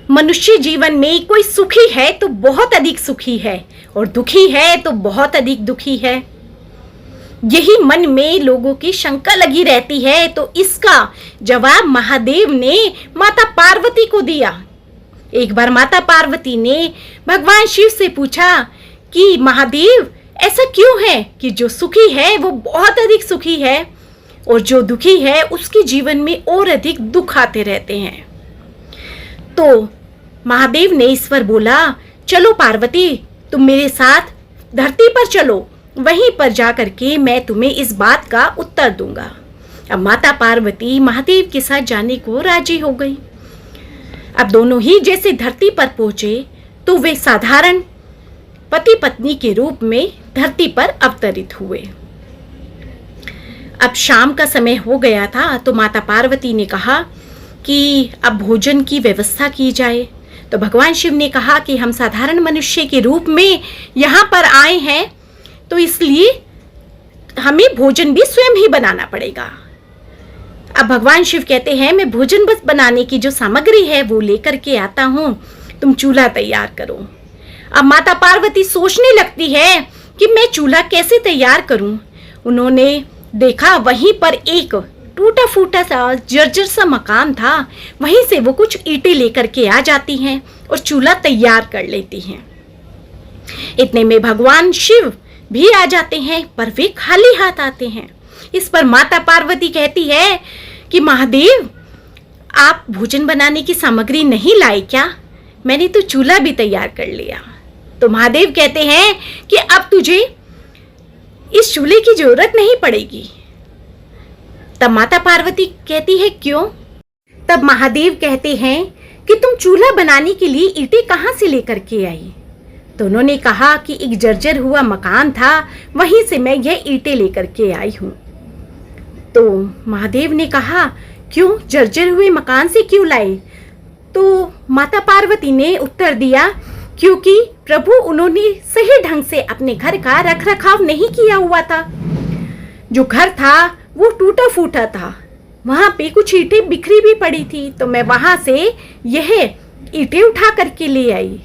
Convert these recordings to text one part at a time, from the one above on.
मनुष्य जीवन में कोई सुखी है तो बहुत अधिक सुखी है और दुखी है तो बहुत अधिक दुखी है। यही मन में लोगों की शंका लगी रहती है, तो इसका जवाब महादेव ने माता पार्वती को दिया। एक बार माता पार्वती ने भगवान शिव से पूछा कि महादेव ऐसा क्यों है कि जो सुखी है वो बहुत अधिक सुखी है और जो दुखी है उसके जीवन में और अधिक दुख आते रहते हैं। तो महादेव ने ईश्वर बोला, चलो पार्वती तुम मेरे साथ धरती पर चलो, वहीं पर जाकर के मैं तुम्हें इस बात का उत्तर दूंगा। अब माता पार्वती महादेव के साथ जाने को राजी हो गई। अब दोनों ही जैसे धरती पर पहुंचे तो वे साधारण पति पत्नी के रूप में धरती पर अवतरित हुए। अब शाम का समय हो गया था, तो माता पार्वती ने कहा कि अब भोजन की व्यवस्था की जाए। तो भगवान शिव ने कहा कि हम साधारण मनुष्य के रूप में यहाँ पर आए हैं, तो इसलिए हमें भोजन भी स्वयं ही बनाना पड़ेगा। अब भगवान शिव कहते हैं, मैं भोजन बस बनाने की जो सामग्री है वो लेकर के आता हूँ, तुम चूल्हा तैयार करो। अब माता पार्वती सोचने लगती है कि मैं चूल्हा कैसे तैयार करूँ। उन्होंने देखा वहीं पर एक टूटा फूटा सा जर्जर सा मकान था, वहीं से वो कुछ ईंटें लेकर के आ जाती हैं और चूल्हा तैयार कर लेती हैं। इतने में भगवान शिव भी आ जाते हैं, पर वे खाली हाथ आते हैं। इस पर माता पार्वती कहती है कि महादेव आप भोजन बनाने की सामग्री नहीं लाए क्या? मैंने तो चूल्हा भी तैयार कर लिया। तो महादेव कहते हैं कि अब तुझे इस चूल्हे की जरूरत नहीं पड़ेगी। तब माता पार्वती कहती है क्यों? तब महादेव कहते हैं कि तुम चूल्हा बनाने के लिए ईंटें कहाँ से लेकर के आई? तो उन्होंने कहा कि एक जर्जर हुआ मकान था, वहीं से मैं यह ईंटें लेकर के आई हूँ। तो महादेव ने कहा क्यों, जर्जर हुए मकान से क्यों लाए? तो माता पार्वती ने उत्तर दिया, क्योंकि प्रभु उन्होंने सही ढंग से अपने घर का रख रखाव नहीं किया हुआ था। जो घर था वो टूटा फूटा था, वहाँ पे कुछ ईंटें बिखरी भी पड़ी थी, तो मैं वहाँ से यह ईंटें उठा करके ले आई।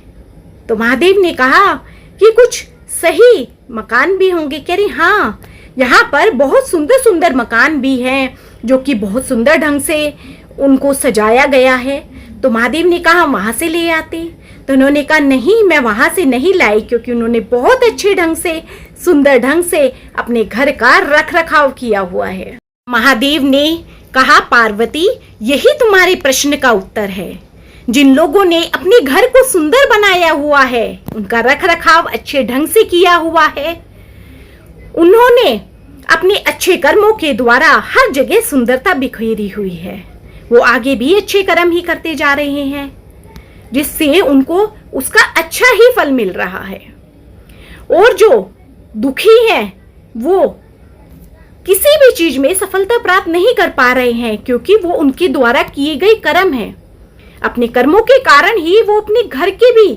तो महादेव ने कहा कि कुछ सही मकान भी होंगे। कह रहे हाँ, यहाँ पर बहुत सुंदर सुंदर मकान भी हैं जो कि बहुत सुंदर ढंग से उनको सजाया गया है। तो महादेव ने कहा वहाँ से ले आते। तो उन्होंने कहा नहीं, मैं वहाँ से नहीं लाई, क्योंकि उन्होंने बहुत अच्छे ढंग से सुंदर ढंग से अपने घर का रख रखाव किया हुआ है। महादेव ने कहा पार्वती यही तुम्हारे प्रश्न का उत्तर है। जिन लोगों ने अपने घर को सुंदर बनाया हुआ है, उनका रख रखाव अच्छे ढंग से किया हुआ है, उन्होंने अपने अच्छे कर्मों के द्वारा हर जगह सुंदरता बिखेरी हुई है। वो आगे भी अच्छे कर्म ही करते जा रहे हैं, जिससे उनको उसका अच्छा ही फल मिल रहा है। और जो दुखी हैं वो किसी भी चीज में सफलता प्राप्त नहीं कर पा रहे हैं, क्योंकि वो उनके द्वारा किए गए कर्म हैं। अपने कर्मों के कारण ही वो अपने घर के भी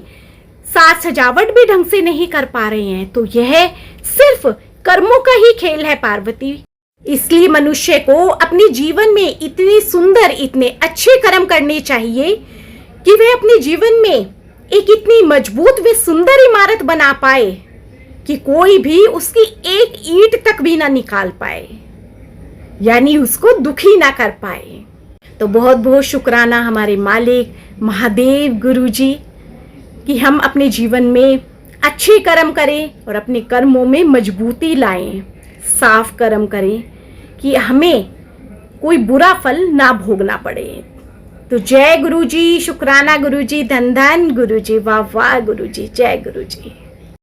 साज सजावट भी ढंग से नहीं कर पा रहे हैं। तो यह सिर्फ कर्मों का ही खेल है पार्वती। इसलिए मनुष्य को अपने जीवन में इतने सुंदर, इतने अच्छे कर्म करने चाहिए कि वे अपने जीवन में एक इतनी मजबूत व सुंदर इमारत बना पाए कि कोई भी उसकी एक ईंट तक भी ना निकाल पाए, यानी उसको दुखी ना कर पाए। तो बहुत बहुत शुक्राना हमारे मालिक महादेव गुरुजी कि हम अपने जीवन में अच्छे कर्म करें और अपने कर्मों में मजबूती लाएं, साफ कर्म करें कि हमें कोई बुरा फल ना भोगना पड़े। तो जय गुरुजी, शुक्राना गुरुजी, धन धन गुरुजी, वाह वाह गुरुजी, जय गुरुजी।